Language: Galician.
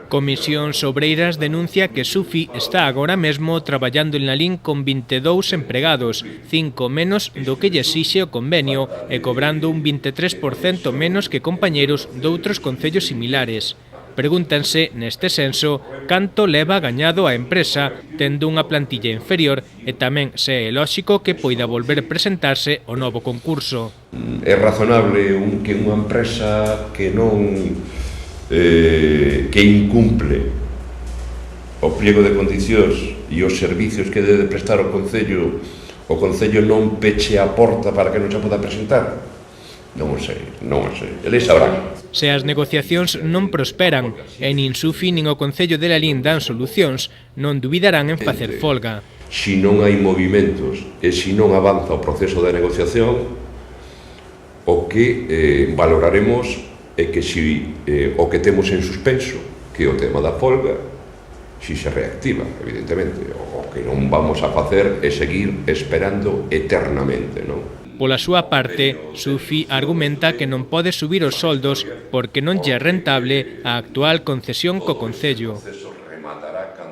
Comisións Obreiras denuncia que Sufi está agora mesmo traballando en Lalín con 22 empregados, 5 menos do que lle exixe o convenio e cobrando un 23% menos que compañeros doutros concellos similares. Pregúntanse, neste senso, canto leva gañado a empresa tendo unha plantilla inferior e tamén se é lóxico que poida volver presentarse o novo concurso. É razonable que unha empresa que non que incumple o pliego de condicións e os servicios que debe prestar o Concello non peche a porta para que non se poda presentar? Non o sei, eles sabrán. Se as negociacións non prosperan e nin Sufi nin o Concello de Lalín dan solucións, non dubidarán en facer folga. Se non hai movimentos e se non avanza o proceso de negociación, o que valoraremos é que o que temos en suspenso, que é o tema da folga, se reactiva, evidentemente. O que non vamos a facer é seguir esperando eternamente, non? Pola súa parte, Sufi argumenta que non pode subir os soldos porque non lle é rentable a actual concesión co Concello.